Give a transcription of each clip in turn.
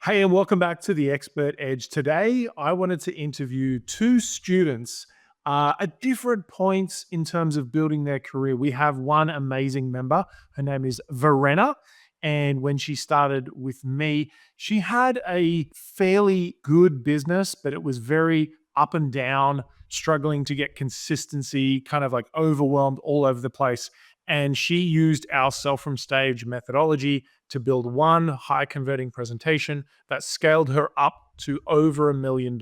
Hey, and welcome back to the Expert Edge. Today, I wanted to interview two students at different points in terms of building their career. We have one amazing member. Her name is Verena. And when she started with me, she had a fairly good business, but it was very up and down, struggling to get consistency, kind of like overwhelmed all over the place. And she used our Sell from Stage methodology to build one high converting presentation that scaled her up to over $1 million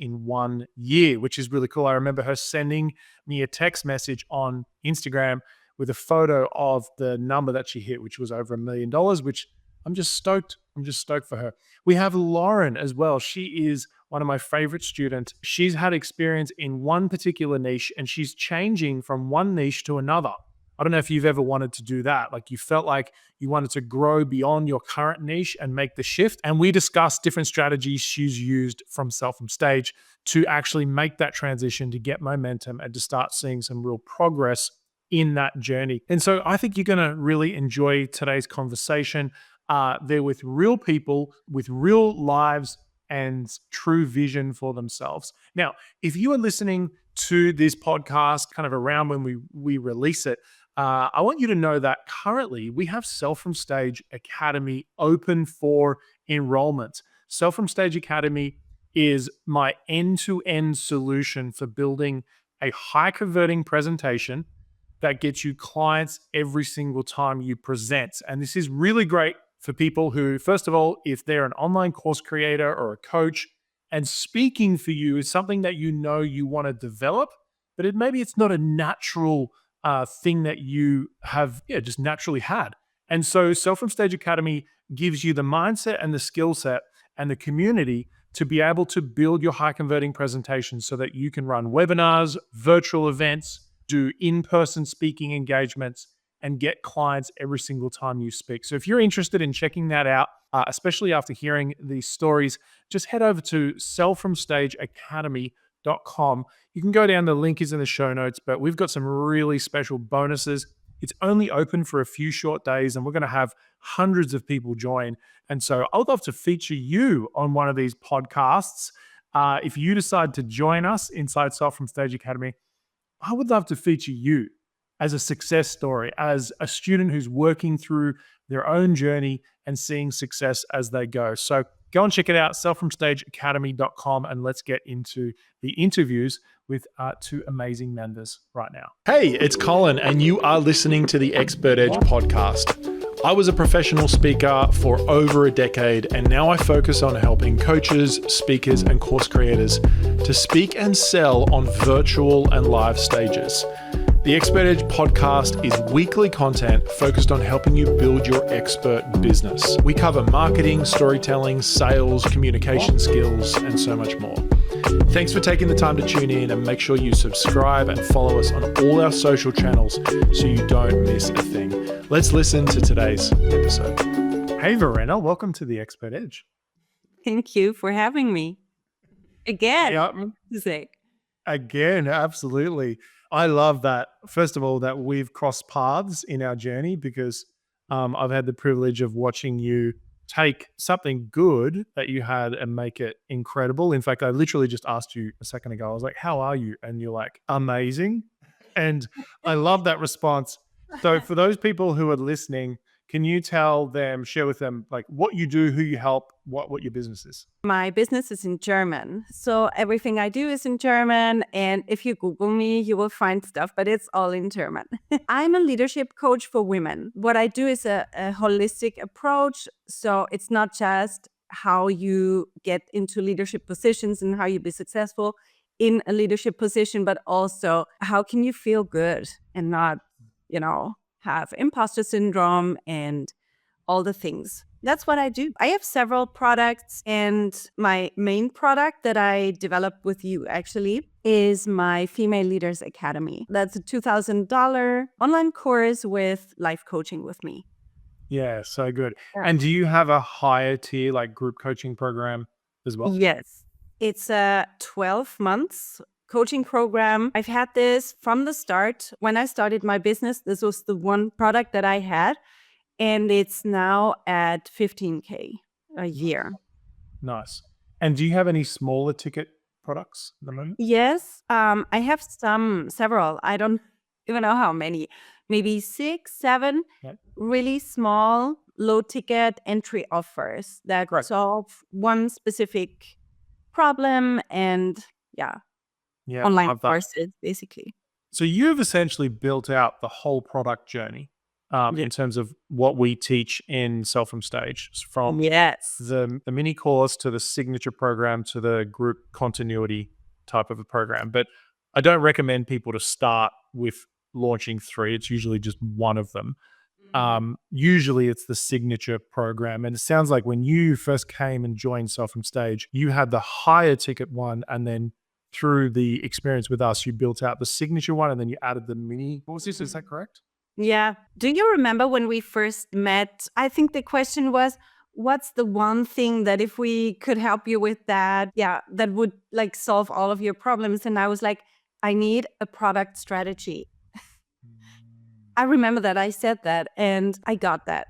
in 1 year, which is really cool. I remember her sending me a text message on Instagram with a photo of the number that she hit, which was over $1 million, which I'm just stoked. I'm just stoked for her. We have Lauren as well. She is one of my favorite students. She's had experience in one particular niche and she's changing from one niche to another. I don't know if you've ever wanted to do that. Like you felt like you wanted to grow beyond your current niche and make the shift. And we discussed different strategies she's used from Sell from Stage to actually make that transition, to get momentum and to start seeing some real progress in that journey. And so I think you're going to really enjoy today's conversation. They're with real people with real lives and true vision for themselves. Now, if you are listening to this podcast kind of around when we release it, I want you to know that currently we have Sell from Stage Academy open for enrollment. Sell from Stage Academy is my end-to-end solution for building a high converting presentation that gets you clients every single time you present. And this is really great for people who, first of all, if they're an online course creator or a coach, and speaking for you is something that you know you want to develop, but maybe it's not a natural thing that you have just naturally had. And so Sell from Stage Academy gives you the mindset and the skill set and the community to be able to build your high converting presentations so that you can run webinars, virtual events, do in-person speaking engagements, and get clients every single time you speak. So if you're interested in checking that out, especially after hearing these stories, just head over to sellfromstageacademy.com. You can go down, the link is in the show notes, but we've got some really special bonuses. It's only open for a few short days and we're going to have hundreds of people join. And so I would love to feature you on one of these podcasts. If you decide to join us inside Sell from Stage Academy, I would love to feature you as a success story, as a student who's working through their own journey and seeing success as they go. So go and check it out, sellfromstageacademy.com, and let's get into the interviews with two amazing members right now. Hey, it's Colin, and you are listening to the Expert Edge podcast. I was a professional speaker for over a decade, and now I focus on helping coaches, speakers, and course creators to speak and sell on virtual and live stages. The Expert Edge podcast is weekly content focused on helping you build your expert business. We cover marketing, storytelling, sales, communication skills, and so much more. Thanks for taking the time to tune in, and make sure you subscribe and follow us on all our social channels so you don't miss a thing. Let's listen to today's episode. Hey, Verena, welcome to the Expert Edge. Thank you for having me. Again, to say. Again, absolutely. I love that, first of all, that we've crossed paths in our journey because I've had the privilege of watching you take something good that you had and make it incredible. In fact, I literally just asked you a second ago, I was like, how are you? And you're like, amazing. And I love that response. So for those people who are listening, can you tell them, share with them like what you do, who you help, what your business is? My business is in German. So everything I do is in German. And if you Google me, you will find stuff, but it's all in German. I'm a leadership coach for women. What I do is a holistic approach. So it's not just how you get into leadership positions and how you be successful in a leadership position, but also how can you feel good and not, have imposter syndrome and all the things. That's what I do. I have several products, and my main product that I developed with you actually is my Female Leaders Academy. That's a $2,000 online course with life coaching with me. Yeah, so good. Yeah. And do you have a higher tier like group coaching program as well? Yes. It's a 12 months coaching program. I've had this from the start. When I started my business, this was the one product that I had, and it's now at $15,000 a year. Nice. And do you have any smaller ticket products at the moment? Yes, I have several. I don't even know how many. Maybe six, seven Yeah. really small, low ticket entry offers that Great. solve one specific problem and yeah, Yeah, online love that. courses basically. So you've essentially built out the whole product journey Yeah. in terms of what we teach in Self from Stage, from Yes. the mini course to the signature program to the group continuity type of a program. But I don't recommend people to start with launching three. It's usually just one of them. Mhm. Usually it's the signature program. And it sounds like when you first came and joined Self from Stage, you had the higher ticket one. And then through the experience with us, you built out the signature one and then you added the mini courses. Is that correct? Yeah. Do you remember when we first met? I think the question was, what's the one thing that if we could help you with that, yeah, that would like solve all of your problems? And I was like, I need a product strategy. I remember that I said that and I got that.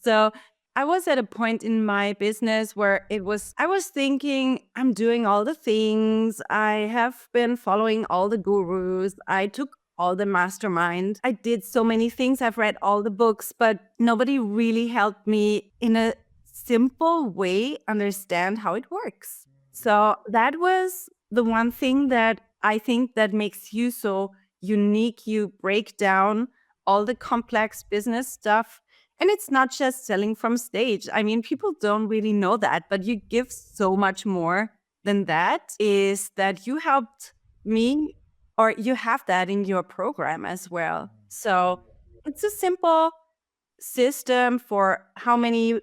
So I was at a point in my business where I was thinking, I'm doing all the things. I have been following all the gurus. I took all the mastermind. I did so many things. I've read all the books, but nobody really helped me in a simple way understand how it works. So that was the one thing that I think that makes you so unique. You break down all the complex business stuff. And it's not just selling from stage. I mean, people don't really know that, but you give so much more than that. Is that you helped me, or you have that in your program as well. So it's a simple system for how many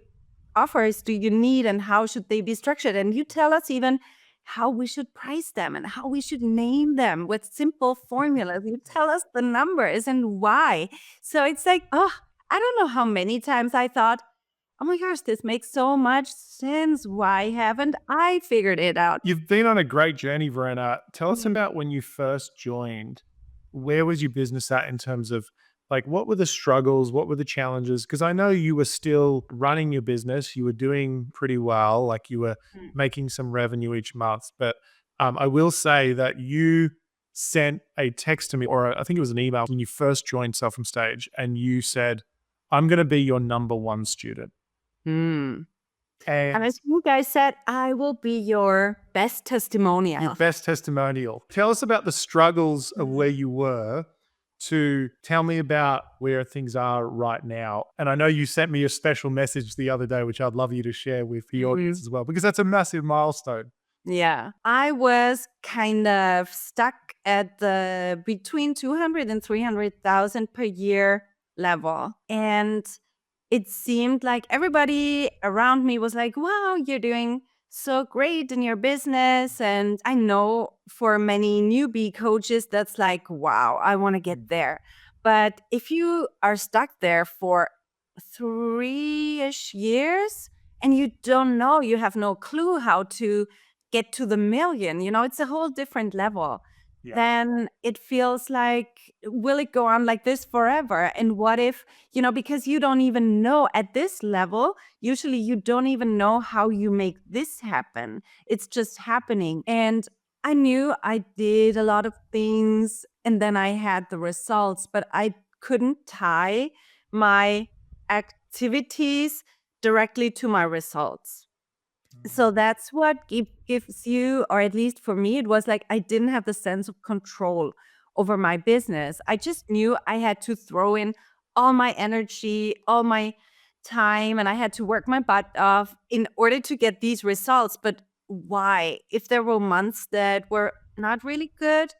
offers do you need and how should they be structured. And you tell us even how we should price them and how we should name them with simple formulas. You tell us the numbers and why. So it's like, oh, I don't know how many times I thought, oh my gosh, this makes so much sense. Why haven't I figured it out? You've been on a great journey, Verena. Tell us Mhm. about when you first joined. Where was your business at in terms of like what were the struggles? What were the challenges? Because I know you were still running your business. You were doing pretty well, like you were making some revenue each month. But I will say that you sent a text to me, or I think it was an email when you first joined Self from Stage, and you said, I'm going to be your number one student. Mm. And And as you guys said, I will be your best your testimonial. best testimonial. Tell us about the struggles of where you were to tell me about where things are right now. And I know you sent me a special message the other day, which I'd love you to share with the audience Mhm. as well, because that's a massive milestone. Yeah. I was kind of stuck at the between 200 and 300,000 per year level. And it seemed like everybody around me was like, wow, you're doing so great in your business. And I know for many newbie coaches, that's like, wow, I want to get there. But if you are stuck there for 3-ish years and you don't know, you have no clue how to get to the million, it's a whole different level. Yeah. Then it feels like, will it go on like this forever? And what if, because you don't even know at this level, usually you don't even know how you make this happen. It's just happening. And I knew I did a lot of things and then I had the results, but I couldn't tie my activities directly to my results. So that's what gives you, or at least for me, it was like I didn't have the sense of control over my business. I just knew I had to throw in all my energy, all my time, and I had to work my butt off in order to get these results. But why? If there were months that were not really good,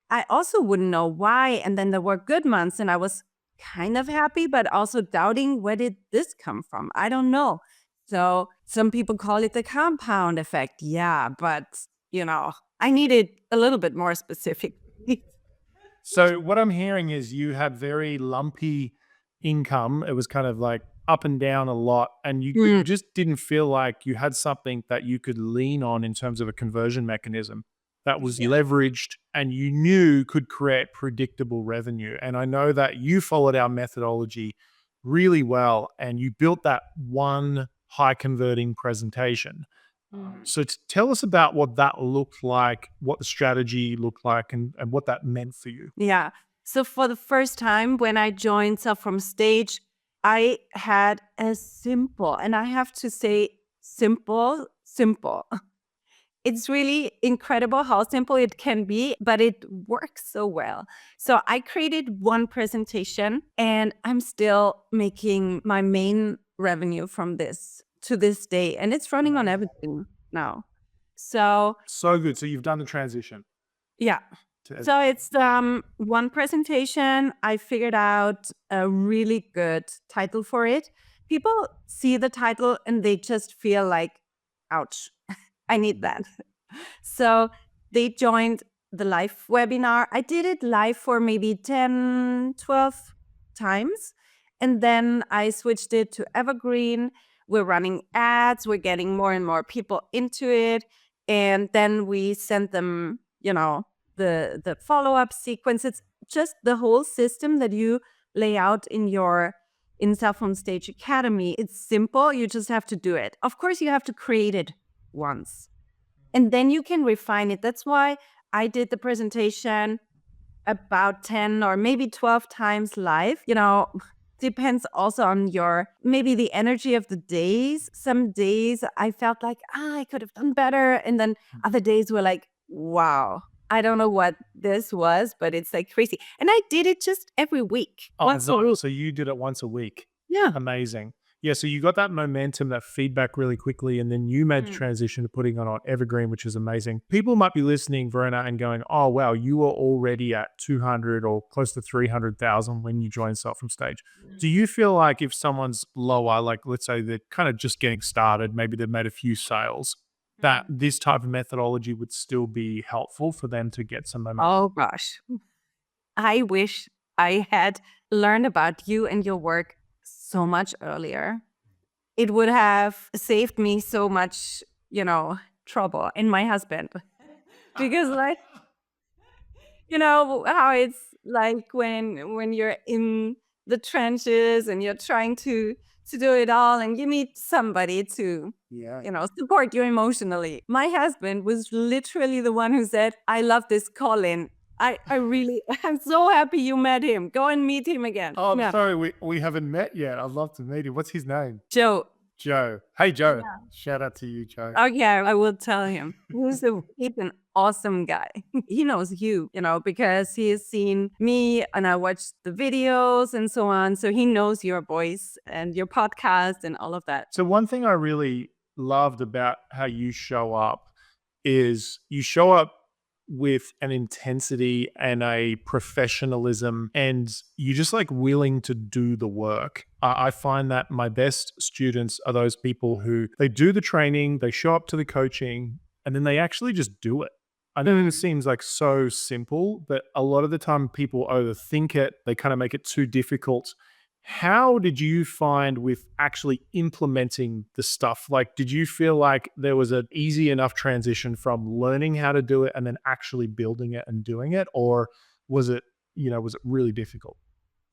I also wouldn't know why. And then there were good months and I was kind of happy, but also doubting, where did this come from? I don't know. So some people call it the compound effect. Yeah, but I needed a little bit more specific. So what I'm hearing is you had very lumpy income. It was kind of like up and down a lot, and you Mm, just didn't feel like you had something that you could lean on in terms of a conversion mechanism that was yeah. leveraged and you knew could create predictable revenue. And I know that you followed our methodology really well and you built that one high converting presentation. So tell us about what that looked like, what the strategy looked like, and what that meant for you. Yeah. So for the first time when I joined Self from Stage, I had a simple, and I have to say simple. It's really incredible how simple it can be, but it works so well. So I created one presentation and I'm still making my main revenue from this to this day. And it's running on everything now. So So good. So you've done the transition. yeah. To, So it's one presentation. I figured out a really good title for it. People see the title and they just feel like, ouch, I need that. So they joined the live webinar. I did it live for maybe 10, 12 times. And then I switched it to Evergreen. We're running ads. We're getting more and more people into it. And then we sent them, the follow-up sequence. It's just the whole system that you lay out in Self on Stage Academy. It's simple. You just have to do it. Of course, you have to create it once. And then you can refine it. That's why I did the presentation about 10 or maybe 12 times live. Depends also on maybe the energy of the days. Some days I felt like, I could have done better. And then other days were like, wow, I don't know what this was, but it's like crazy. And I did it just every week. Once a week. so you did it once a week. Yeah. Amazing. Yeah, so you got that momentum, that feedback really quickly, and then you made the transition to putting it on Evergreen, which is amazing. People might be listening, Verena, and going, "Oh, wow, you were already at 200 or close to 300,000 when you joined Self from Stage." Do you feel like if someone's lower, like let's say they're kind of just getting started, maybe they've made a few sales, that this type of methodology would still be helpful for them to get some momentum? Oh gosh. I wish I had learned about you and your work so much earlier. It would have saved me so much, trouble and my husband. Because how it's like when you're in the trenches and you're trying to do it all and you need somebody to Yeah. support you emotionally. My husband was literally the one who said, I love this Colin. I really, I'm so happy you met him. Go and meet him again. Oh, I'm Yeah. sorry, we haven't met yet. I'd love to meet him. What's his name? Joe. Joe. Hey, Joe. Shout out to you, Joe. Okay, I will tell him. He's an awesome guy. He knows you, because he has seen me and I watched the videos and so on. So he knows your voice and your podcast and all of that. So one thing I really loved about how you show up is you show up with an intensity and a professionalism, and you're just like willing to do the work. I find that my best students are those people who they do the training, they show up to the coaching, and then they actually just do it. I know it seems like so simple, but a lot of the time people overthink it. They kind of make it too difficult. How did you find with actually implementing the stuff? Like, did you feel like there was an easy enough transition from learning how to do it and then actually building it and doing it? Or was it, was it really difficult?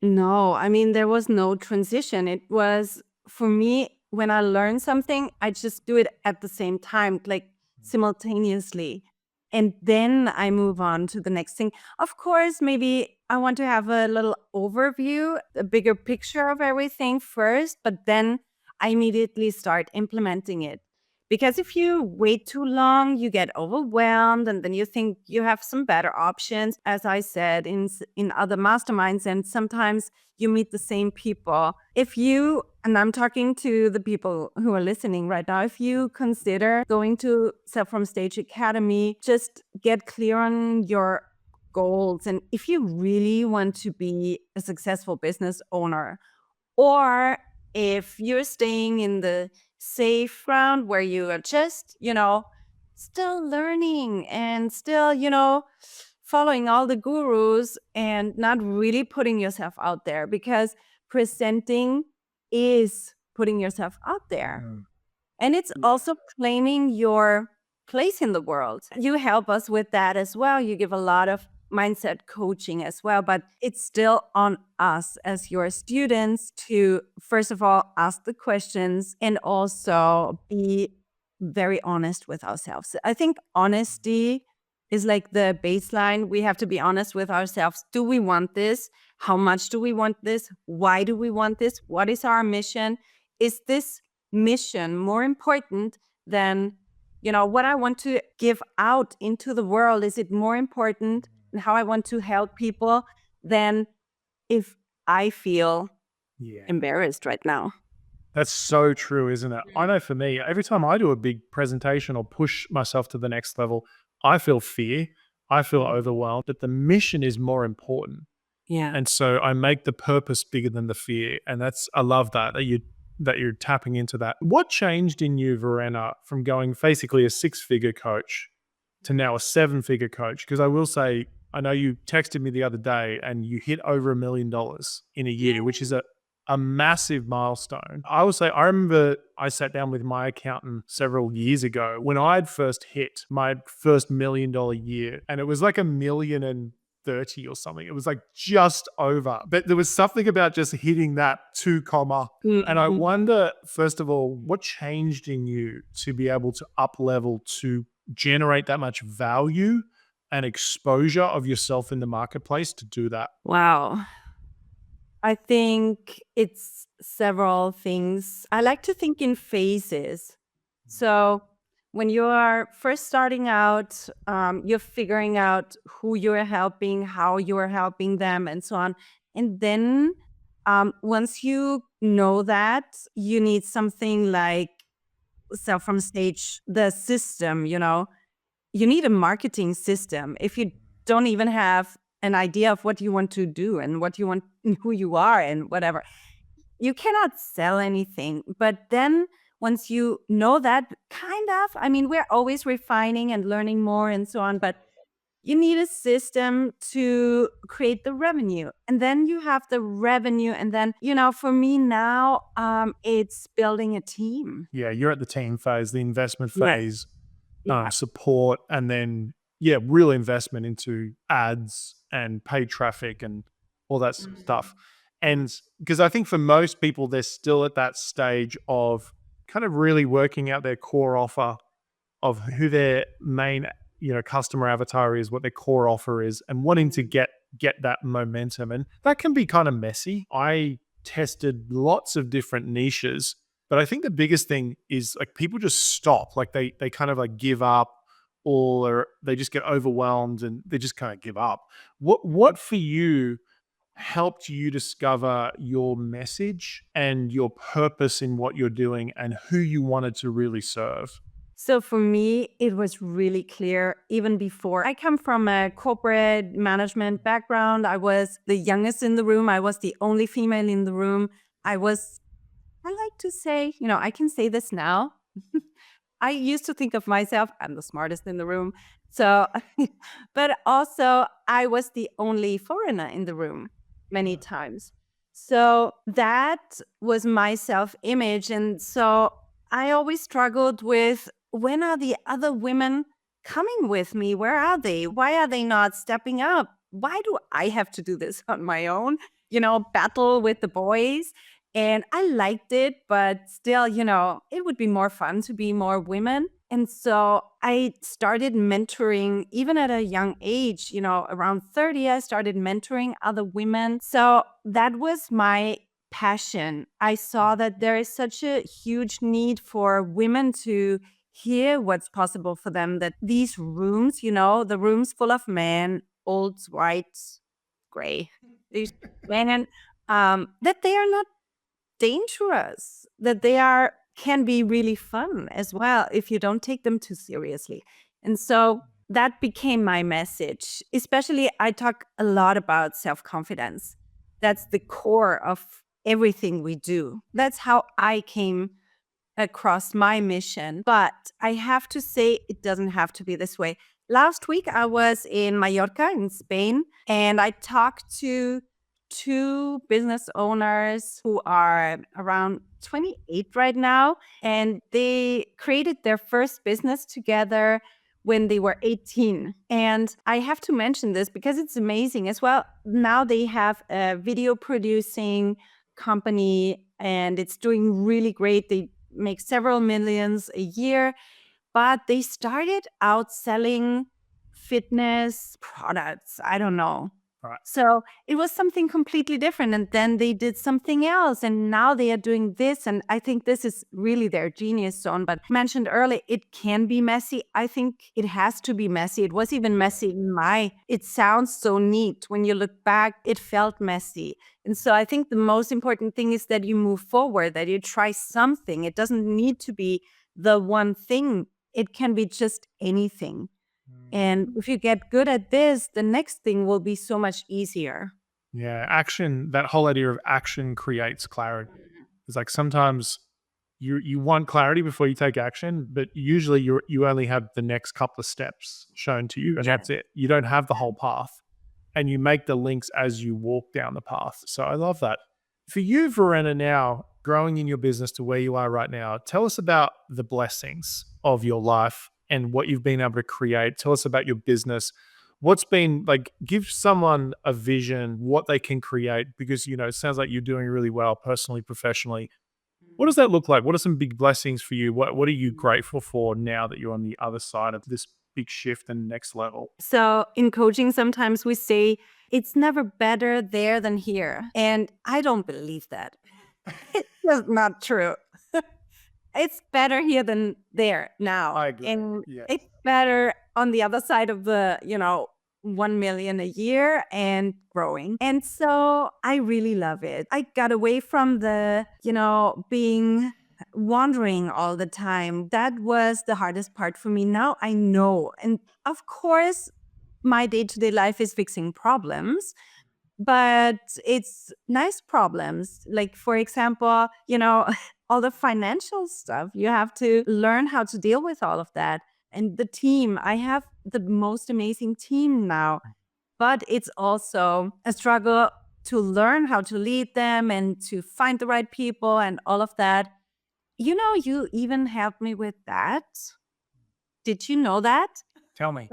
No, I mean, there was no transition. It was for me, when I learn something, I just do it at the same time, like simultaneously. And then I move on to the next thing. Of course, maybe I want to have a little overview, a bigger picture of everything first, but then I immediately start implementing it. Because if you wait too long, you get overwhelmed and then you think you have some better options. As I said, in other masterminds, and sometimes you meet the same people. And I'm talking to the people who are listening right now, if you consider going to Self from Stage Academy, just get clear on your goals. And if you really want to be a successful business owner, or if you're staying in the safe ground where you are just, still learning and still, following all the gurus and not really putting yourself out there, because presenting is putting yourself out there. And it's also claiming your place in the world. You help us with that as well. You give a lot of mindset coaching as well, but it's still on us as your students to, first of all, ask the questions and also be very honest with ourselves. I think honesty is like the baseline. We have to be honest with ourselves. Do we want this? How much do we want this? Why do we want this? What is our mission? Is this mission more important than, what I want to give out into the world? Is it more important in how I want to help people than if I feel Yeah. embarrassed right now? That's so true, isn't it? I know for me, every time I do a big presentation or push myself to the next level, I feel fear. I feel overwhelmed, but the mission is more important. Yeah. And so I make the purpose bigger than the fear. And I love that you're tapping into that. What changed in you, Verena, from going basically a six-figure coach to now a seven-figure coach? Because I will say, I know you texted me the other day and you hit over $1 million in a year, which is a massive milestone. I will say, I remember I sat down with my accountant several years ago when I'd first hit my first $1 million year, and it was like 1,030,000 or something. It was like just over, but there was something about just hitting that 2 comma. And I Mhm. wonder, first of all, what changed in you to be able to up level to generate that much value and exposure of yourself in the marketplace to do that? Wow. I think it's several things. I like to think in phases. So when you are first starting out, you're figuring out who you're helping, how you're helping them, and so on. And then once you know that, you need something like, so from stage, the system, you need a marketing system. If you don't even have an idea of what you want to do and what you want, who you are, and whatever, you cannot sell anything. But then once you know that, kind of, I mean, we're always refining and learning more and so on, but you need a system to create the revenue. And then you have the revenue. And then, for me now, it's building a team. Yeah, you're at the team phase, the investment Yes. phase, Yeah. support, and then, yeah, real investment into ads and paid traffic and all that stuff. And because I think for most people, they're still at that stage of kind of really working out their core offer of who their main, customer avatar is, what their core offer is, and wanting to get that momentum. And that can be kind of messy. I tested lots of different niches, but I think the biggest thing is like people just stop. Like they kind of like give up, or they just get overwhelmed and they just kind of give up. What for you helped you discover your message and your purpose in what you're doing and who you wanted to really serve? So for me, it was really clear even before. I come from a corporate management background. I was the youngest in the room. I was the only female in the room. I like to say, I can say this now. I used to think of myself, I'm the smartest in the room. So, but also I was the only foreigner in the room many times. So that was my self image. And so I always struggled with, when are the other women coming with me? Where are they? Why are they not stepping up? Why do I have to do this on my own? Battle with the boys. And I liked it, but still, it would be more fun to be more women. And so I started mentoring even at a young age, around 30, I started mentoring other women. So that was my passion. I saw that there is such a huge need for women to hear what's possible for them, that these rooms, the rooms full of men, old, white, gray, these men, that they are not dangerous, that they can be really fun as well if you don't take them too seriously. And so that became my message. Especially, I talk a lot about self-confidence. That's the core of everything we do. That's how I came across my mission. But I have to say, it doesn't have to be this way. Last week, I was in Mallorca in Spain, and I talked to two business owners who are around 28 right now. And they created their first business together when they were 18. And I have to mention this because it's amazing as well. Now they have a video producing company and it's doing really great. They make several millions a year. but they started out selling fitness products. I don't know. Right. So it was something completely different. And then they did something else. And now they are doing this. And I think this is really their genius zone. But mentioned earlier, it can be messy. I think it has to be messy. It was even messy in it sounds so neat. When you look back, it felt messy. And so I think the most important thing is that you move forward, that you try something. It doesn't need to be the one thing. It can be just anything. And if you get good at this, the next thing will be so much easier. Yeah, action, that whole idea of action creates clarity. It's like sometimes you want clarity before you take action, but usually you only have the next couple of steps shown to you, and that's it. You don't have the whole path, and you make the links as you walk down the path. So I love that. For you, Verena, now growing in your business to where you are right now, tell us about the blessings of your life and what you've been able to create. Tell us about your business. What's been like, give someone a vision, what they can create, because, it sounds like you're doing really well personally, professionally. What does that look like? What are some big blessings for you? What are you grateful for now that you're on the other side of this big shift and next level? So in coaching, sometimes we say it's never better there than here. And I don't believe that. It's just not true. It's better here than there now. I agree. And Yeah. it's better on the other side of the, 1 million a year and growing. And so I really love it. I got away from the, being wandering all the time. That was the hardest part for me. Now I know. And of course, my day-to-day life is fixing problems, but it's nice problems. Like, for example, all the financial stuff, you have to learn how to deal with all of that. And the team, I have the most amazing team now, but it's also a struggle to learn how to lead them and to find the right people and all of that. You even helped me with that. Did you know that? Tell me.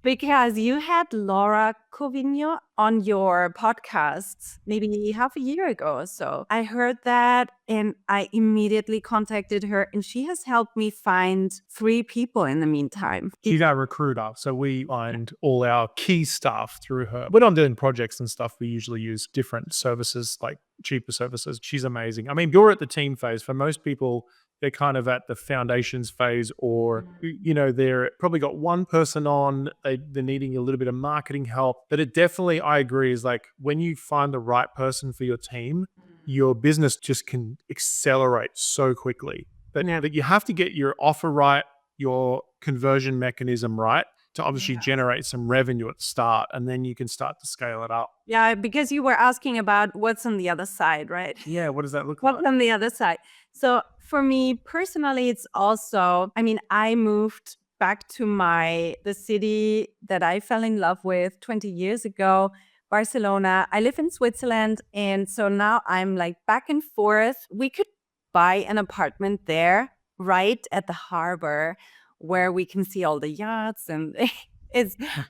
Because you had Laura Covino on your podcast maybe half a year ago or so. I heard that and I immediately contacted her, and she has helped me find 3 people in the meantime. She's our recruiter. So we find all our key staff through her. When I'm doing projects and stuff, we usually use different services, like cheaper services. She's amazing. I mean, you're at the team phase. For most people, they're kind of at the foundations phase, or, they're probably got one person on, they're needing a little bit of marketing help. But it definitely, I agree, is like when you find the right person for your team, your business just can accelerate so quickly. But now that you have to get your offer right, your conversion mechanism right, to obviously generate some revenue at the start, and then you can start to scale it up. Yeah, because you were asking about what's on the other side, right? Yeah, what does that look like? What's on the other side? So for me personally, it's also, I moved back to the city that I fell in love with 20 years ago, Barcelona. I live in Switzerland. And so now I'm like back and forth. We could buy an apartment there right at the harbor where we can see all the yachts, and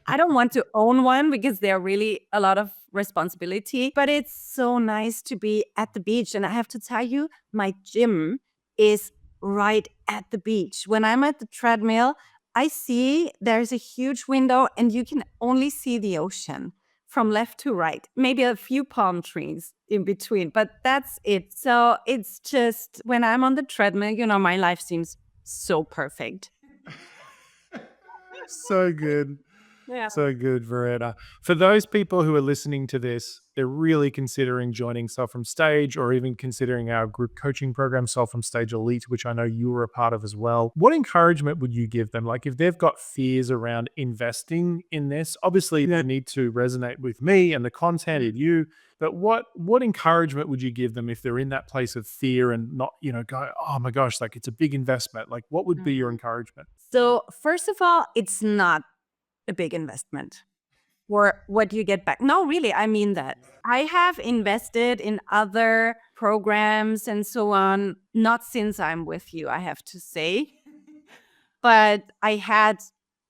I don't want to own one because they're really a lot of responsibility, but it's so nice to be at the beach. And I have to tell you, my gym is right at the beach. When I'm at the treadmill, I see there's a huge window and you can only see the ocean from left to right, maybe a few palm trees in between, but that's it. So it's just when I'm on the treadmill, my life seems so perfect. So good. Yeah. So good, Verena. For those people who are listening to this, they're really considering joining Self from Stage, or even considering our group coaching program, Self from Stage Elite, which I know you were a part of as well. What encouragement would you give them? Like, if they've got fears around investing in this, obviously they need to resonate with me and the content in you. But what encouragement would you give them if they're in that place of fear and not, go, oh my gosh, like it's a big investment? Like, what would be your encouragement? So first of all, it's not a big investment for what you get back. No, really, I mean that. I have invested in other programs and so on, not since I'm with you, I have to say. But I had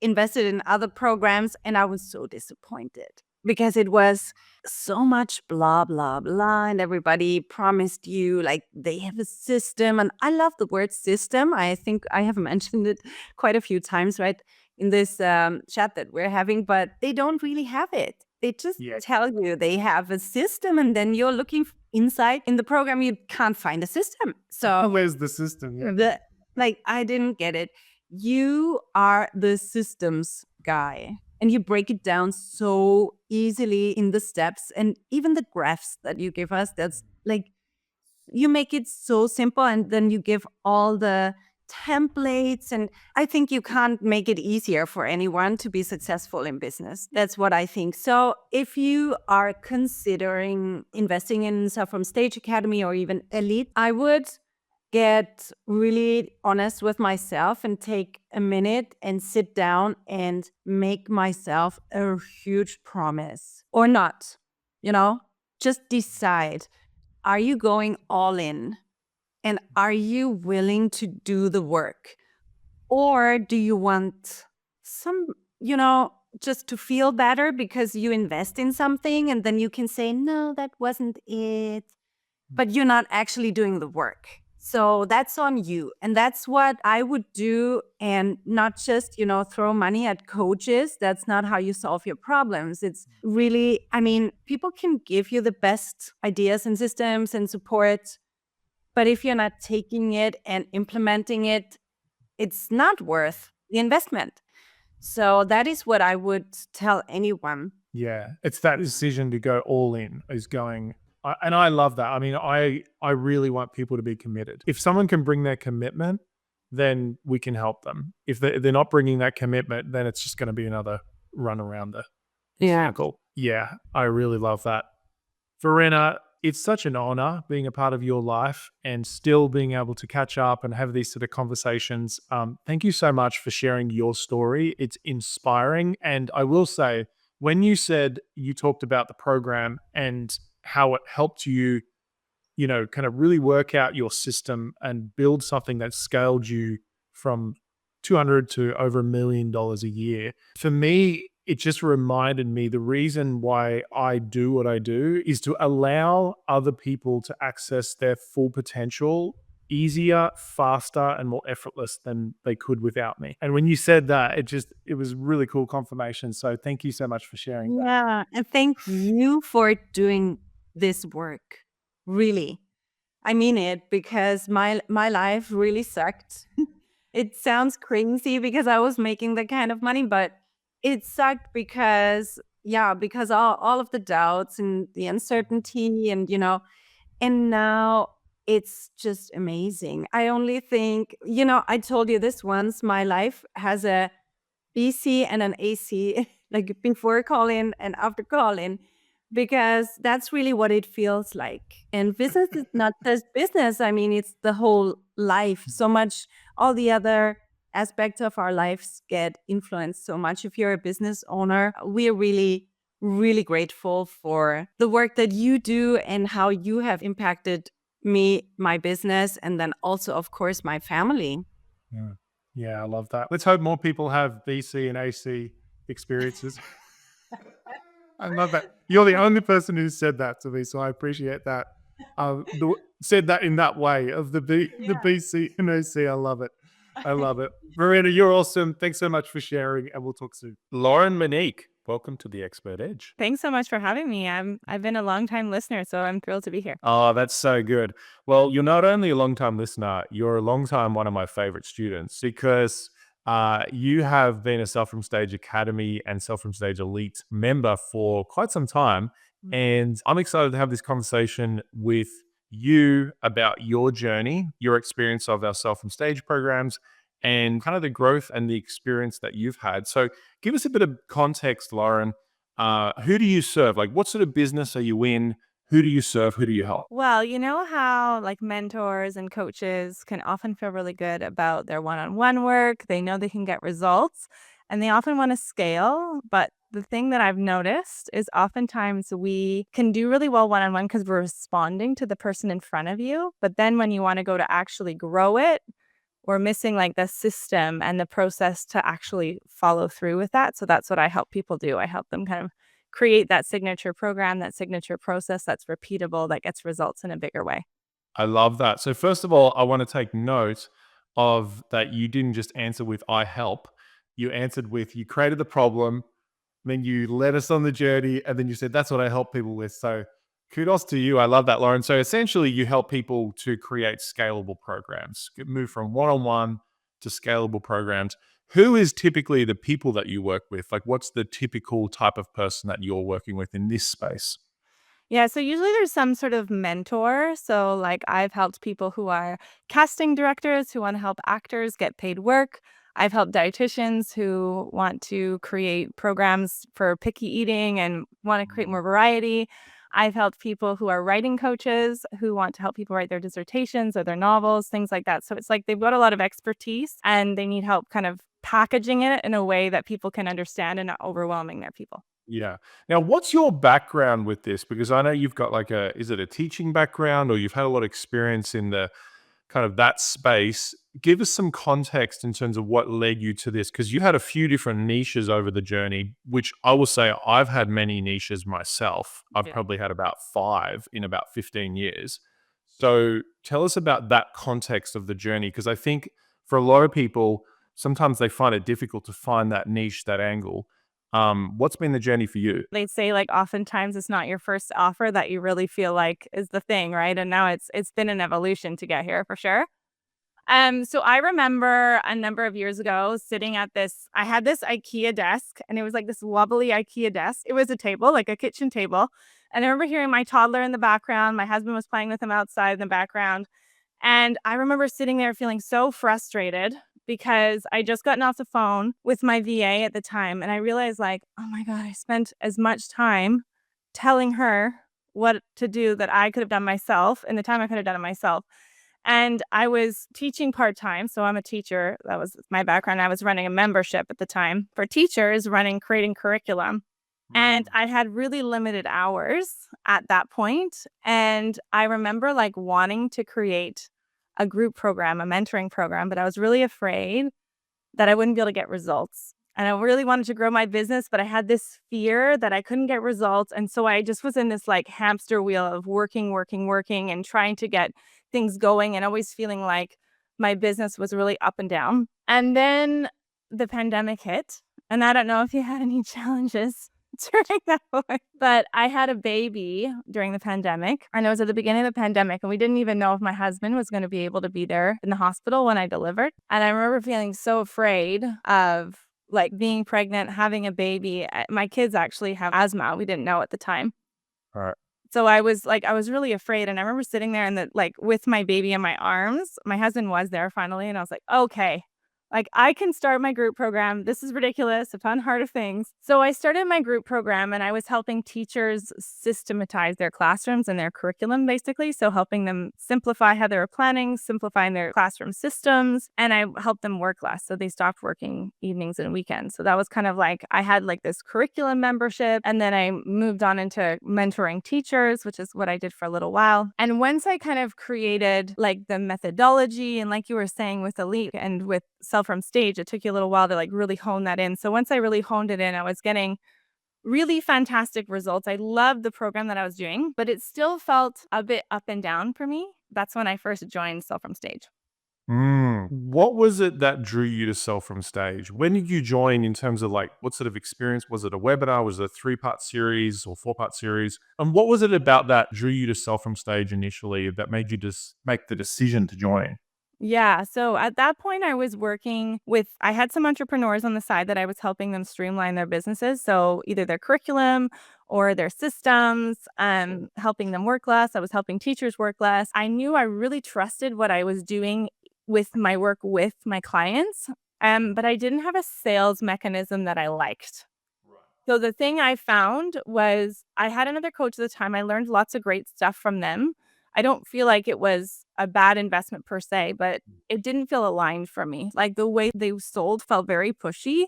invested in other programs and I was so disappointed. because it was so much blah, blah, blah. And everybody promised you like they have a system. And I love the word system. I think I have mentioned it quite a few times, right? In this chat that we're having, but they don't really have it. They just Yeah. tell you they have a system, and then you're looking inside in the program, you can't find a system. So Where's the system? Yeah. the like I didn't get it. You are the systems guy, and you break it down so easily in the steps, and even the graphs that you give us, that's like you make it so simple, and then you give all the templates, and I think you can't make it easier for anyone to be successful in business. That's what I think. So if you are considering investing in Self from Stage Academy or even Elite, I would get really honest with myself and take a minute and sit down and make myself a huge promise or not. Just decide, are you going all in, and are you willing to do the work, or do you want some, just to feel better because you invest in something and then you can say, no, that wasn't it, but you're not actually doing the work. So that's on you. And that's what I would do. And not just, throw money at coaches. That's not how you solve your problems. It's really, people can give you the best ideas and systems and support. But if you're not taking it and implementing it, it's not worth the investment. So that is what I would tell anyone. Yeah, it's that decision to go all in is going, and I love that. I mean, I really want people to be committed. If someone can bring their commitment, then we can help them. If they're not bringing that commitment, then it's just going to be another run around the circle. Yeah, I really love that. Verena, it's such an honor being a part of your life and still being able to catch up and have these sort of conversations. Thank you so much for sharing your story. It's inspiring. And I will say, when you said you talked about the program and how it helped you, kind of really work out your system and build something that scaled you from 200 to over $1 million a year. For me, it just reminded me the reason why I do what I do is to allow other people to access their full potential easier, faster, and more effortless than they could without me. And when you said that, it was really cool confirmation. So thank you so much for sharing that. Yeah. And thank you for doing this work. Really. I mean it, because my life really sucked. It sounds crazy because I was making that kind of money, but it sucked because all of the doubts and the uncertainty, and now it's just amazing. I only think, I told you this once, my life has a BC and an AC, like before call in and after call in, because that's really what it feels like. And business is not just business. I mean, it's the whole life. So much, all the other aspects of our lives get influenced so much. If you're a business owner, we're really, really grateful for the work that you do and how you have impacted me, my business, and then also, of course, my family. Yeah. Yeah, I love that. Let's hope more people have BC and AC experiences. I love that. You're the only person who said that to me, so I appreciate that. Said that in that way of the BC and AC. I love it. I love it. Verena, you're awesome. Thanks so much for sharing, and we'll talk soon. Lauren, Monique, welcome to the Expert Edge. Thanks so much for having me. I've been a long-time listener, so I'm thrilled to be here. Oh, that's so good. Well, you're not only a long-time listener, you're a long-time one of my favorite students because you have been a Self from Stage Academy and Self from Stage Elite member for quite some time. And I'm excited to have this conversation with you about your journey, your experience of our Self from Stage programs, and kind of the growth and the experience that you've had. So give us a bit of context, Lauren. Who do you serve? Like, what sort of business are you in? Who do you serve? Who do you help? Well, you know how like mentors and coaches can often feel really good about their one-on-one work. They know they can get results and they often want to scale. But the thing that I've noticed is oftentimes we can do really well one-on-one because we're responding to the person in front of you. But then when you want to go to actually grow it, we're missing like the system and the process to actually follow through with that. So that's what I help people do. I help them kind of create that signature program, that signature process that's repeatable, that gets results in a bigger way. I love that. So first of all, I want to take note of that you didn't just answer with "I help." You answered with you created the problem, then you led us on the journey, and then you said that's what I help people with. So kudos to you. I love that, Lauren. So essentially, you help people to create scalable programs, move from one-on-one to scalable programs. Who is typically the people that you work with? Like, what's the typical type of person that you're working with in this space? Yeah, so usually there's some sort of mentor. So, like, I've helped people who are casting directors who want to help actors get paid work. I've helped dietitians who want to create programs for picky eating and want to create more variety. I've helped people who are writing coaches who want to help people write their dissertations or their novels, things like that. So it's like they've got a lot of expertise and they need help kind of packaging it in a way that people can understand and not overwhelming their people. Yeah. Now, what's your background with this? Because I know you've got like is it a teaching background or you've had a lot of experience in the kind of that space? Give us some context in terms of what led you to this, because you had a few different niches over the journey, which I will say I've had many niches myself. I've Yeah. probably had about 5 in about 15 years. So tell us about that context of the journey, because I think for a lot of people, sometimes they find it difficult to find that niche, that angle. What's been the journey for you? They say, like, oftentimes it's not your first offer that you really feel like is the thing, right? And now it's been an evolution to get here for sure. So I remember a number of years ago sitting at this I had this IKEA desk, and it was like this wobbly IKEA desk. It was a table, like a kitchen table. And I remember hearing my toddler in the background. My husband was playing with him outside in the background. And I remember sitting there feeling so frustrated because I just gotten off the phone with my VA at the time. And I realized, like, oh my God, I spent as much time telling her what to do that I could have done myself in the time I could have done it myself. And I was teaching part time. So I'm a teacher. That was my background. I was running a membership at the time for teachers, creating curriculum. And I had really limited hours at that point. And I remember like wanting to create a group program, a mentoring program, but I was really afraid that I wouldn't be able to get results. And I really wanted to grow my business, but I had this fear that I couldn't get results. And so I just was in this like hamster wheel of working, and trying to get things going and always feeling like my business was really up and down. And then the pandemic hit. And I don't know if you had any challenges during that point, but I had a baby during the pandemic. And it was at the beginning of the pandemic, and we didn't even know if my husband was going to be able to be there in the hospital when I delivered. And I remember feeling so afraid of like being pregnant, having a baby. My kids actually have asthma. We didn't know at the time. All right. So I was really afraid. And I remember sitting there and like with my baby in my arms. My husband was there finally. And I was like, okay, like I can start my group program. This is ridiculous. I've done harder things. So I started my group program and I was helping teachers systematize their classrooms and their curriculum, basically. So helping them simplify how they were planning, simplifying their classroom systems. And I helped them work less. So they stopped working evenings and weekends. So that was kind of like, I had like this curriculum membership. And then I moved on into mentoring teachers, which is what I did for a little while. And once I kind of created like the methodology and like you were saying with Elite and with Sell from Stage, it took you a little while to like really hone that in. So once I really honed it in, I was getting really fantastic results. I loved the program that I was doing, but it still felt a bit up and down for me. That's when I first joined Sell from Stage. What was it that drew you to Sell from Stage? When did you join in terms of like what sort of experience? Was it a webinar? Was it a 3-part series or 4-part series? And what was it about that drew you to Sell from Stage initially that made you just make the decision to join? Yeah. So at that point, I had some entrepreneurs on the side that I was helping them streamline their businesses. So either their curriculum or their systems, helping them work less. I was helping teachers work less. I knew I really trusted what I was doing with my work with my clients. But I didn't have a sales mechanism that I liked. So the thing I found was I had another coach at the time. I learned lots of great stuff from them. I don't feel like it was a bad investment per se, but it didn't feel aligned for me. Like the way they sold felt very pushy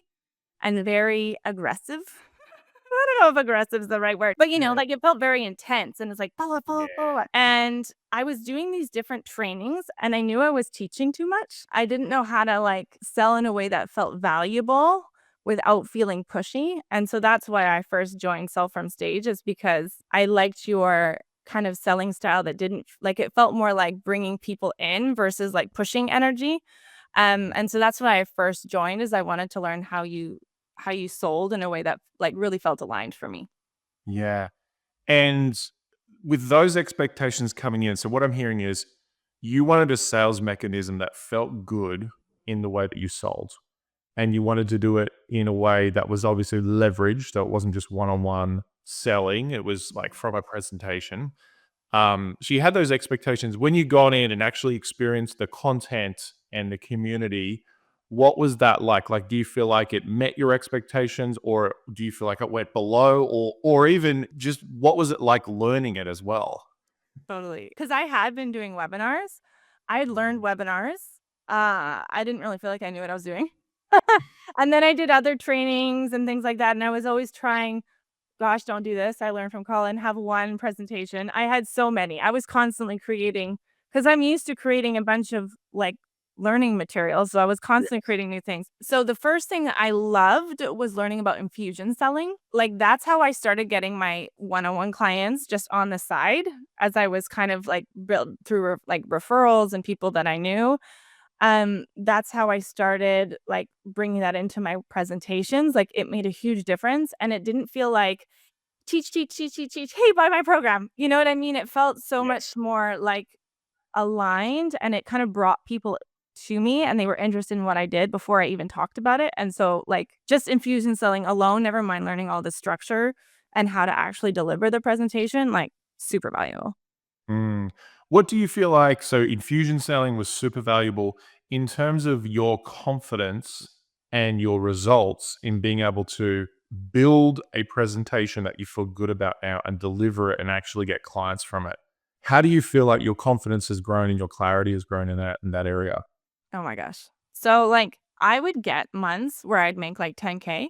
and very aggressive. I don't know if aggressive is the right word, but Yeah. like it felt very intense and it's like, blah, blah, blah. And I was doing these different trainings and I knew I was teaching too much. I didn't know how to like sell in a way that felt valuable without feeling pushy. And so that's why I first joined Sell from Stage, is because I liked your kind of selling style that didn't like, it felt more like bringing people in versus like pushing energy. And so that's why I first joined, is I wanted to learn how you sold in a way that like really felt aligned for me. Yeah. And with those expectations coming in, so what I'm hearing is you wanted a sales mechanism that felt good in the way that you sold. And you wanted to do it in a way that was obviously leveraged. So it wasn't just one on one selling, it was like from a presentation. So you had those expectations. When you got in and actually experienced the content and the community, what was that like? Like, do you feel like it met your expectations, or do you feel like it went below, or even just what was it like learning it as well? Totally. Because I had been doing webinars. I had learned webinars. I didn't really feel like I knew what I was doing. And then I did other trainings and things like that. And I was always trying, gosh, don't do this. I learned from Colin, have one presentation. I had so many. I was constantly creating, because I'm used to creating a bunch of like learning materials. So I was constantly creating new things. So the first thing I loved was learning about infusion selling. Like that's how I started getting my one-on-one clients just on the side, as I was kind of like built through like referrals and people that I knew. That's how I started like bringing that into my presentations. Like it made a huge difference, and it didn't feel like teach, teach, teach, teach, teach. Hey, buy my program. You know what I mean? It felt so much Yes. more like aligned, and it kind of brought people to me, and they were interested in what I did before I even talked about it. And so like just infusion selling alone, never mind learning all the structure and how to actually deliver the presentation, like super valuable. Mm. What do you feel like? So, infusion selling was super valuable in terms of your confidence and your results in being able to build a presentation that you feel good about now and deliver it and actually get clients from it. How do you feel like your confidence has grown and your clarity has grown in that area? Oh my gosh. So like I would get months where I'd make like 10K,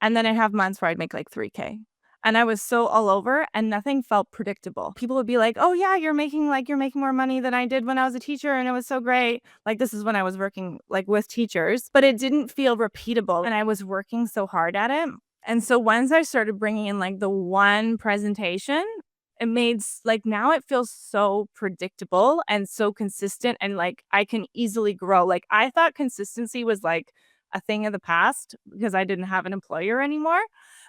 and then I'd have months where I'd make like 3K. And I was so all over, and nothing felt predictable. People would be like, "Oh yeah, you're making more money than I did when I was a teacher, and it was so great." Like this is when I was working like with teachers, but it didn't feel repeatable, and I was working so hard at it. And so once I started bringing in like the one presentation, it made like now it feels so predictable and so consistent, and like I can easily grow. Like I thought consistency was like a thing of the past because I didn't have an employer anymore.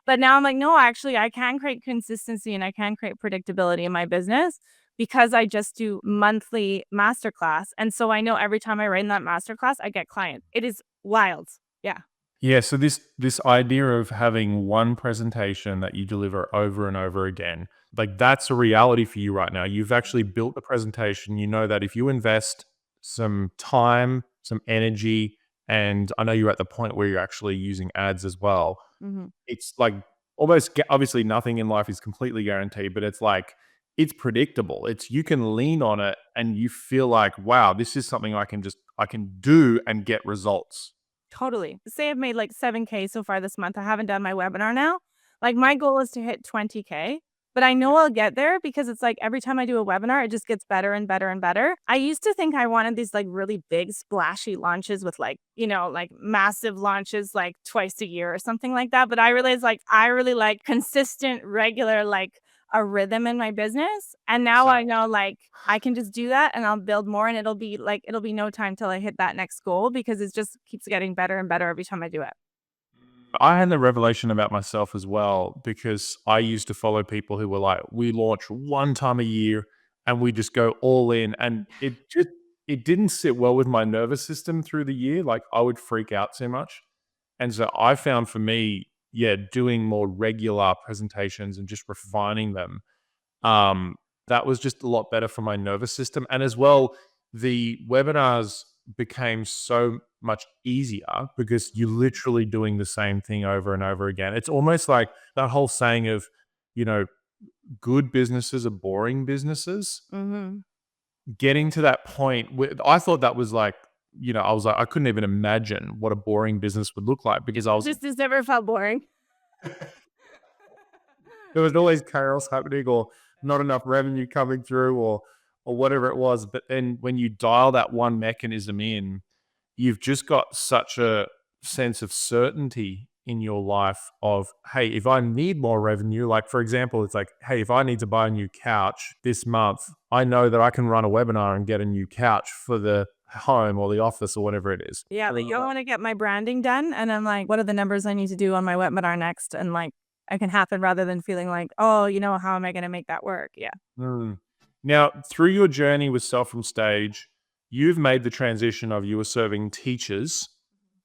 But now I'm like, no, actually, I can create consistency and I can create predictability in my business because I just do monthly masterclass. And so I know every time I write in that masterclass, I get clients. It is wild. Yeah. Yeah, so this idea of having one presentation that you deliver over and over again, like that's a reality for you right now. You've actually built a presentation. You know that if you invest some time, some energy, and I know you're at the point where you're actually using ads as well. Hmm. It's like obviously nothing in life is completely guaranteed, but it's like it's predictable. It's you can lean on it and you feel like, wow, this is something I can do and get results. Totally. Say I've made like 7K so far this month. I haven't done my webinar now. Like my goal is to hit 20K, but I know I'll get there because it's like every time I do a webinar, it just gets better and better and better. I used to think I wanted these like really big splashy launches with like, you know, like massive launches like twice a year or something like that. But I realized like I really like consistent, regular, like a rhythm in my business. And now I know like I can just do that and I'll build more, and it'll be no time till I hit that next goal because it just keeps getting better and better every time I do it. I had the revelation about myself as well because I used to follow people who were like, we launch one time a year and we just go all in. And it didn't sit well with my nervous system through the year. Like I would freak out too much. And so I found for me, yeah, doing more regular presentations and just refining them, um, that was just a lot better for my nervous system. And as well, the webinars became so much easier because you're literally doing the same thing over and over again. It's almost like that whole saying of, you know, good businesses are boring businesses. Hmm. Getting to that point, I thought that was like, you know, I was like, I couldn't even imagine what a boring business would look like because I was This just never felt boring. there was always chaos happening or not enough revenue coming through or whatever it was. But then when you dial that one mechanism in, you've just got such a sense of certainty in your life of, hey, if I need more revenue, like for example, it's like, hey, if I need to buy a new couch this month, I know that I can run a webinar and get a new couch for the home or the office or whatever it is. Yeah, like I want to get my branding done, and I'm like, what are the numbers I need to do on my webinar next? And like, I can happen rather than feeling like, oh, how am I going to make that work? Yeah. Mm. Now, through your journey with Self from Stage, you've made the transition of you were serving teachers.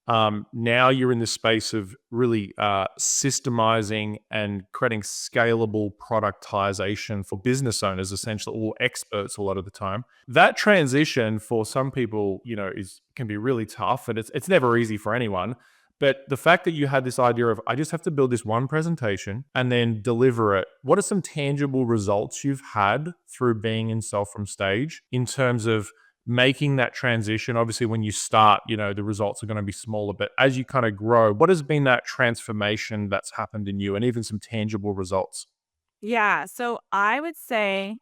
Now you're in the space of really systemizing and creating scalable productization for business owners, essentially, or experts a lot of the time. That transition for some people, can be really tough, and it's never easy for anyone. But the fact that you had this idea of, I just have to build this one presentation and then deliver it. What are some tangible results you've had through being in Self from Stage in terms of making that transition? Obviously, when you start, the results are going to be smaller, but as you kind of grow, what has been that transformation that's happened in you and even some tangible results? Yeah. So I would say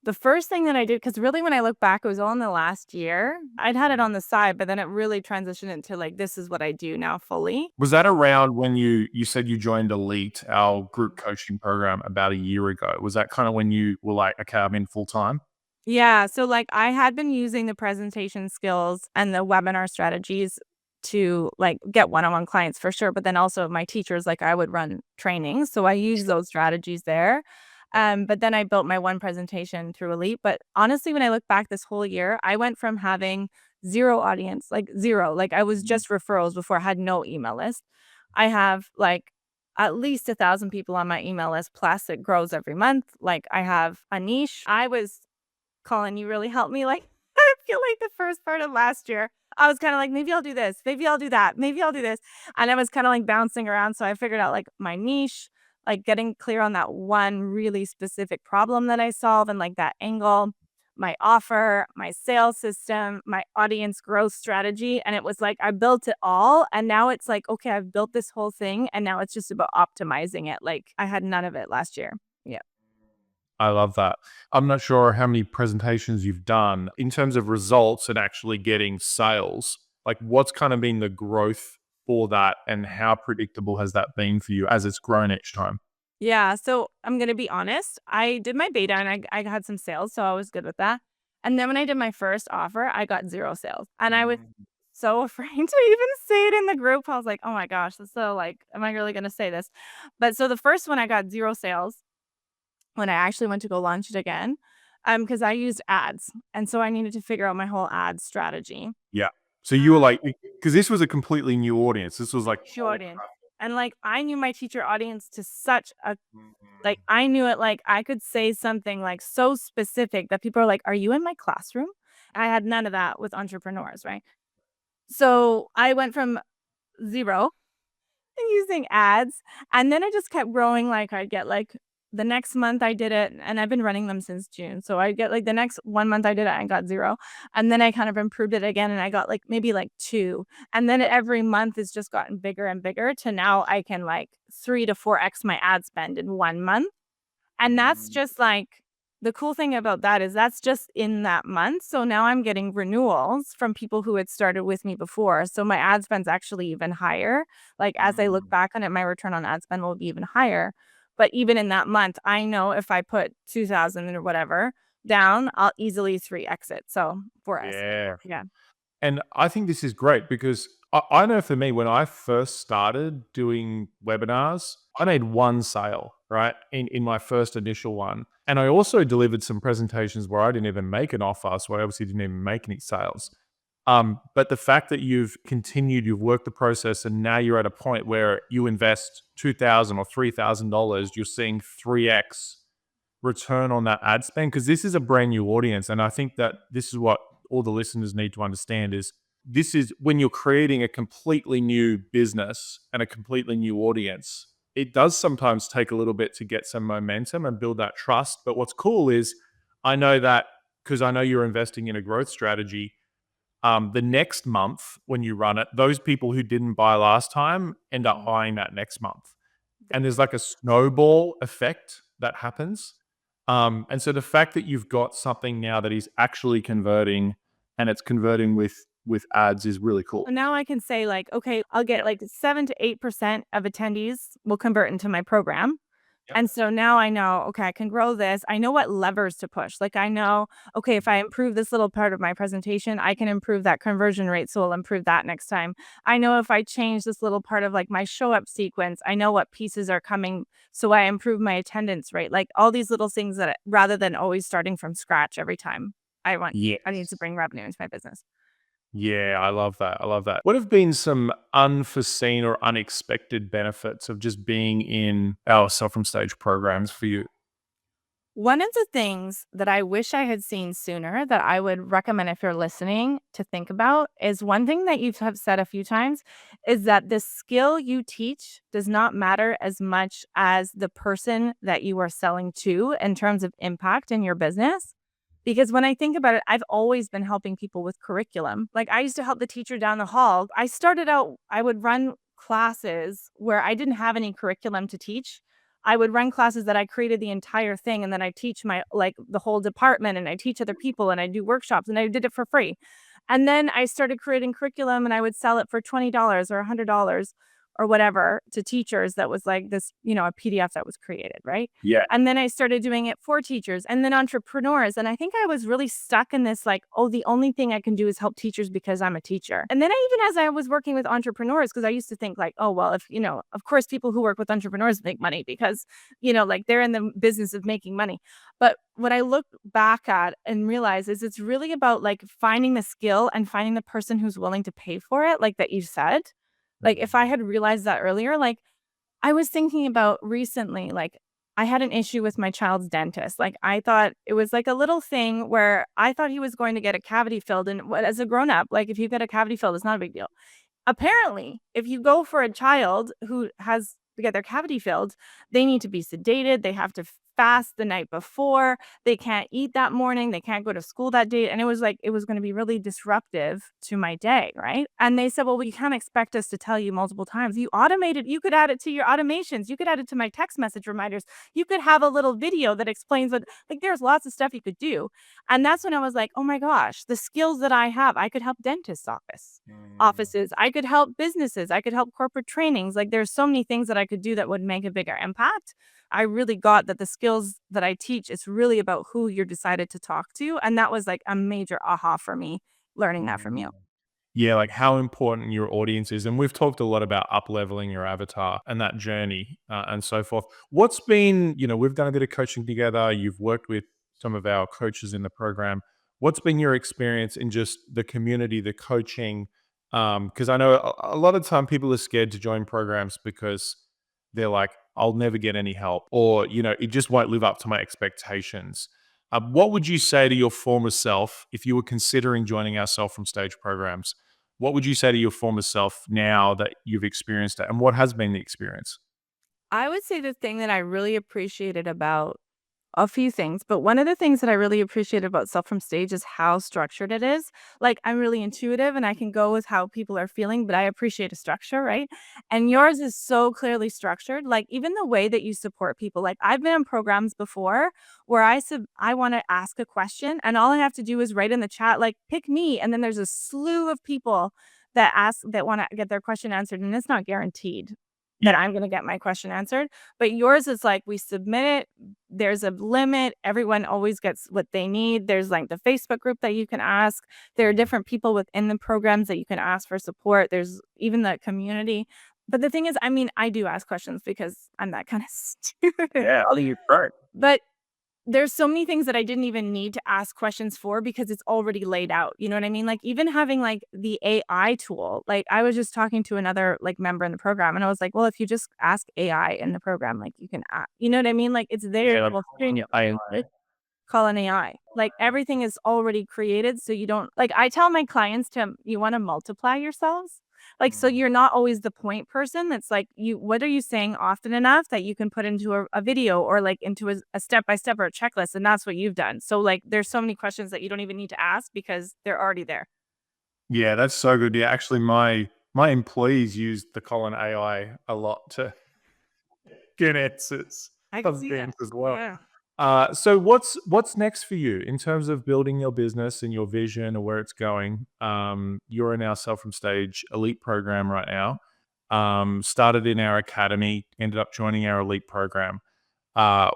the first thing that I did, because really when I look back, it was all in the last year. I'd had it on the side, but then it really transitioned into like, this is what I do now fully. Was that around when you said you joined Elite, our group coaching program, about a year ago? Was that kind of when you were like, okay, I'm in full time? Yeah. So like I had been using the presentation skills and the webinar strategies to like get one-on-one clients for sure. But then also my teachers, like I would run trainings. So I used those strategies there. But then I built my one presentation through Elite. But honestly, when I look back this whole year, I went from having zero audience, like zero, like I was just referrals before I had no email list. I have like at least 1,000 people on my email list, plus it grows every month. Like I have a niche. I was Colin, you really helped me. Like, I feel like the first part of last year, I was kind of like, maybe I'll do this, maybe I'll do that, maybe I'll do this. And I was kind of like bouncing around. So I figured out like my niche, like getting clear on that one really specific problem that I solve and like that angle, my offer, my sales system, my audience growth strategy. And it was like, I built it all. And now it's like, okay, I've built this whole thing. And now it's just about optimizing it. Like, I had none of it last year. Yeah. I love that. I'm not sure how many presentations you've done in terms of results and actually getting sales. Like, what's kind of been the growth for that, and how predictable has that been for you as it's grown each time? Yeah, so I'm gonna be honest. I did my beta and I had some sales, so I was good with that. And then when I did my first offer, I got 0 sales. And I was so afraid to even say it in the group. I was like, oh my gosh, that's so like, am I really gonna say this? But so the first one I got 0 sales when I actually went to go launch it again. Because I used ads. And so I needed to figure out my whole ad strategy. Yeah. So you were like, because this was a completely new audience. This was like, Jordan. And like I knew my teacher audience to such a like I knew it, like I could say something like so specific that people are like, "Are you in my classroom?" I had none of that with entrepreneurs, right? So I went from 0 and using ads, and then I just kept growing. Like I'd get like the next month I did it, and I've been running them since June. So I get like the next 1 month I did it, I got 0, and then I kind of improved it again, and I got like maybe like 2, and then every month has just gotten bigger and bigger to now I can like 3 to 4x my ad spend in 1 month, and that's just like the cool thing about that is that's just in that month. So now I'm getting renewals from people who had started with me before. So my ad spend's actually even higher. Like as I look back on it, my return on ad spend will be even higher. But even in that month, I know if I put 2,000 or whatever down, I'll easily 3x it. So for us. yeah. Yeah. And I think this is great because I know for me, when I first started doing webinars, I made one sale, right? In my first initial one. And I also delivered some presentations where I didn't even make an offer. So I obviously didn't even make any sales. But the fact that you've continued, you've worked the process, and now you're at a point where you invest $2,000 or $3,000, you're seeing 3x return on that ad spend, because this is a brand new audience. And I think that this is what all the listeners need to understand is this is when you're creating a completely new business and a completely new audience, it does sometimes take a little bit to get some momentum and build that trust. But what's cool is I know that because I know you're investing in a growth strategy, the next month when you run it, those people who didn't buy last time end up buying that next month. And there's like a snowball effect that happens. And so the fact that you've got something now that is actually converting, and it's converting with with ads is really cool. So now I can say like, okay, I'll get like 7 to 8% of attendees will convert into my program. Yep. And so now I know, okay, I can grow this. I know what levers to push. Like I know, okay, if I improve this little part of my presentation, I can improve that conversion rate. So I'll improve that next time. I know if I change this little part of like my show up sequence, I know what pieces are coming. So I improve my attendance rate. Like all these little things that rather than always starting from scratch every time I need to bring revenue into my business. Yeah, I love that. I love that. What have been some unforeseen or unexpected benefits of just being in our Self from Stage programs for you? One of the things that I wish I had seen sooner that I would recommend if you're listening to think about is one thing that you have said a few times is that the skill you teach does not matter as much as the person that you are selling to in terms of impact in your business. Because when I think about it, I've always been helping people with curriculum. Like I used to help the teacher down the hall. I started out, I would run classes where I didn't have any curriculum to teach. I would run classes that I created the entire thing and then I teach my like the whole department and I teach other people and I do workshops and I did it for free. And then I started creating curriculum and I would sell it for $20 or $100 or whatever to teachers that was like this, a PDF that was created, right? Yeah. And then I started doing it for teachers and then entrepreneurs. And I think I was really stuck in this like, oh, the only thing I can do is help teachers because I'm a teacher. And then even as I was working with entrepreneurs, because I used to think like, oh, well, if, of course, people who work with entrepreneurs make money because, like they're in the business of making money. But what I look back at and realize is it's really about like finding the skill and finding the person who's willing to pay for it, like that you said. Like if I had realized that earlier, like I was thinking about recently, like I had an issue with my child's dentist. Like I thought it was like a little thing where I thought he was going to get a cavity filled. And as a grown up, like if you get a cavity filled, it's not a big deal. Apparently, if you go for a child who has to get their cavity filled, they need to be sedated. They have to fast the night before. They can't eat that morning. They can't go to school that day. And it was like, it was going to be really disruptive to my day. Right. And they said, well, you can't expect us to tell you multiple times. You automated, you could add it to your automations. You could add it to my text message reminders. You could have a little video that explains what, like, there's lots of stuff you could do. And that's when I was like, oh my gosh, the skills that I have, I could help dentist offices. I could help businesses. I could help corporate trainings. Like there's so many things that I could do that would make a bigger impact. I really got that the skills that I teach, it's really about who you're decided to talk to. And that was like a major aha for me, learning that from you. Yeah, like how important your audience is. And we've talked a lot about up leveling your avatar and that journey and so forth. What's been, we've done a bit of coaching together. You've worked with some of our coaches in the program. What's been your experience in just the community, the coaching? Because I know a lot of time people are scared to join programs because they're like, I'll never get any help, or, it just won't live up to my expectations. What would you say to your former self if you were considering joining our Self from Stage programs? What would you say to your former self now that you've experienced it? And what has been the experience? I would say the thing that I really appreciated about a few things, but one of the things that I really appreciate about Self from Stage is how structured it is. Like I'm really intuitive and I can go with how people are feeling, but I appreciate a structure, right? And yours is so clearly structured. Like even the way that you support people. Like I've been in programs before where I want to ask a question and all I have to do is write in the chat like pick me, and then there's a slew of people that want to get their question answered, and it's not guaranteed that I'm going to get my question answered. But yours is like we submit it, there's a limit, everyone always gets what they need. There's like the Facebook group that you can ask. There are different people within the programs that you can ask for support. There's even the community. But the thing is, I mean, I do ask questions because I'm that kind of stupid. Yeah, I think you're right. But there's so many things that I didn't even need to ask questions for because it's already laid out. You know what I mean? Like even having like the AI tool, like I was just talking to another like member in the program and I was like, well, if you just ask AI in the program, like you can ask, you know what I mean? Like it's there. Yeah, It will screen you. Call an AI. Like everything is already created. So you don't like I tell my clients you want to multiply yourselves. Like so you're not always the point person. That's like what are you saying often enough that you can put into a video or like into a step-by-step or a checklist, and that's what you've done. So like there's so many questions that you don't even need to ask because they're already there. Yeah, that's so good. Yeah, actually, my employees use the Colin AI a lot to get answers. I can Doesn't see get that. answers well. Yeah. So what's next for you in terms of building your business and your vision or where it's going? You're in our Sell from Stage Elite program right now. Started in our academy, ended up joining our Elite program.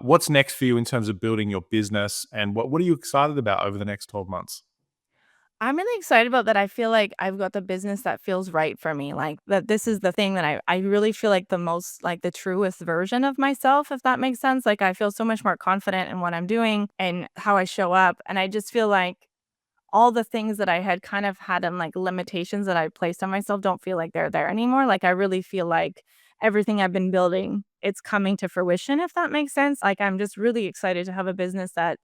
What's next for you in terms of building your business, and what are you excited about over the next 12 months? I'm really excited about that. I feel like I've got the business that feels right for me. Like that this is the thing that I really feel like the most like the truest version of myself, if that makes sense. Like I feel so much more confident in what I'm doing and how I show up. And I just feel like all the things that I had kind of had in like limitations that I placed on myself don't feel like they're there anymore. Like I really feel like everything I've been building, it's coming to fruition, if that makes sense. Like I'm just really excited to have a business that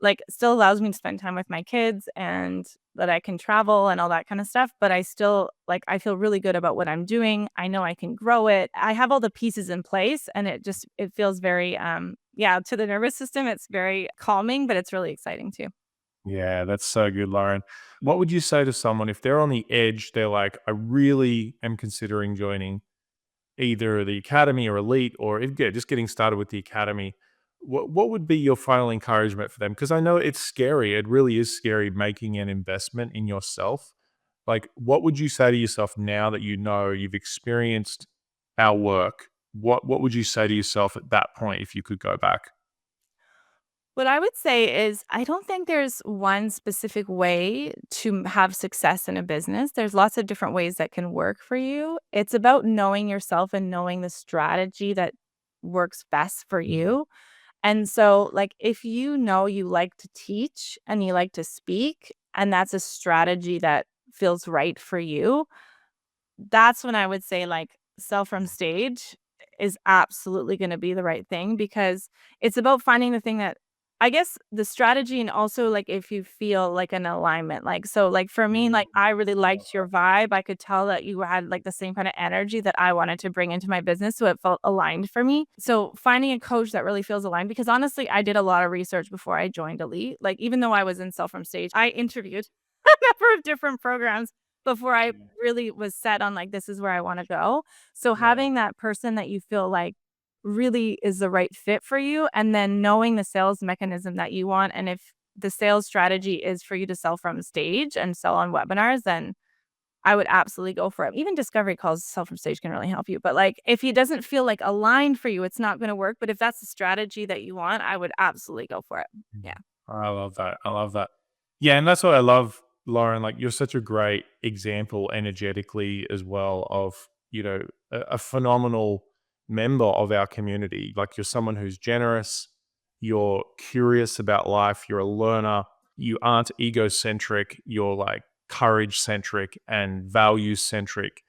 like still allows me to spend time with my kids and that I can travel and all that kind of stuff, but I still like I feel really good about what I'm doing. I know I can grow it. I have all the pieces in place and it feels very yeah, to the nervous system it's very calming, but it's really exciting too. Yeah, that's so good, Lauren. What would you say to someone if they're on the edge? They're like, I really am considering joining either the academy or elite, or if yeah, just getting started with the academy. What would be your final encouragement for them? Because I know it's scary. It really is scary making an investment in yourself. Like, what would you say to yourself now that you know you've experienced our work? What would you say to yourself at that point if you could go back? What I would say is I don't think there's one specific way to have success in a business. There's lots of different ways that can work for you. It's about knowing yourself and knowing the strategy that works best for you. And so, like, if you know you like to teach and you like to speak, and that's a strategy that feels right for you, that's when I would say, like, sell from stage is absolutely gonna be the right thing because it's about finding the thing that I guess the strategy and also, like, if you feel like an alignment, like, so, like, for me, like, I really liked your vibe. I could tell that you had, like, the same kinda energy that I wanted to bring into my business, so it felt aligned for me. So, finding a coach that really feels aligned because honestly, I did a lot of research before I joined Elite. Like, even though I was in Sell from Stage, I interviewed a number of different programs before I really was set on, like, this is where I wanna go. So Yeah. having that person that you feel like really is the right fit for you, and then knowing the sales mechanism that you want, and if the sales strategy is for you to sell from stage and sell on webinars, then I would absolutely go for it. Even discovery calls, sell from stage can really help you, but, like, if it doesn't feel, like, aligned for you, it's not gonna work, but if that's the strategy that you want, I would absolutely go for it. Mm. Yeah. I love that. I love that. Yeah, and that's what I love, Lauren. Like you're such a great example energetically as well of, a phenomenal member of our community. Like you're someone who's generous, you're curious about life, you're a learner, you aren't egocentric, you're like courage centric and values centric.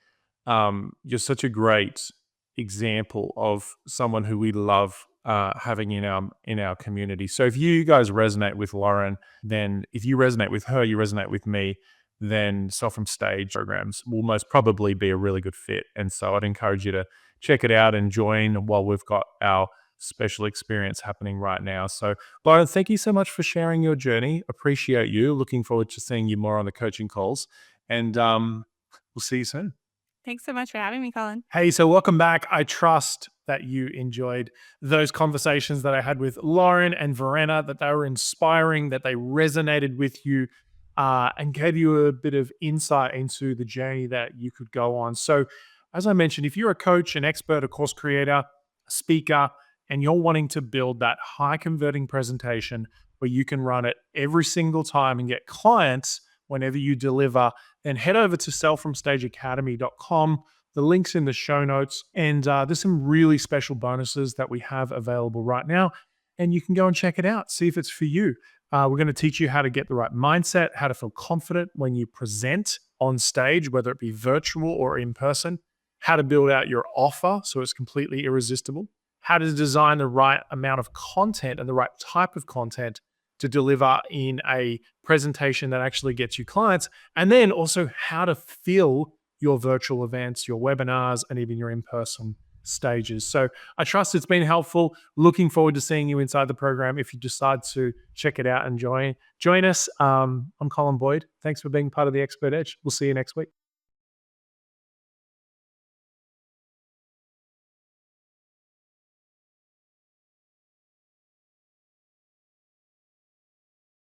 You're such a great example of someone who we love having in our community. So if you guys resonate with Lauren, then if you resonate with her, you resonate with me, then Self from Stage programs will most probably be a really good fit. And so I'd encourage you to check it out and join while we've got our special experience happening right now. So Lauren, thank you so much for sharing your journey. Appreciate you. Looking forward to seeing you more on the coaching calls. And we'll see you soon. Thanks so much for having me, Colin. Hey, so welcome back. I trust that you enjoyed those conversations that I had with Lauren and Verena, that they were inspiring, that they resonated with you, and gave you a bit of insight into the journey that you could go on. So, as I mentioned, if you're a coach, an expert, a course creator, a speaker, and you're wanting to build that high converting presentation where you can run it every single time and get clients whenever you deliver, then head over to sellfromstageacademy.com. The link's in the show notes, and there's some really special bonuses that we have available right now. And you can go and check it out, see if it's for you. We're going to teach you how to get the right mindset, how to feel confident when you present on stage, whether it be virtual or in person, how to build out your offer so it's completely irresistible, how to design the right amount of content and the right type of content to deliver in a presentation that actually gets you clients, and then also how to fill your virtual events, your webinars, and even your in-person stages. So I trust it's been helpful. Looking forward to seeing you inside the program if you decide to check it out and join us. I'm Colin Boyd. Thanks for being part of the Expert Edge. We'll see you next week.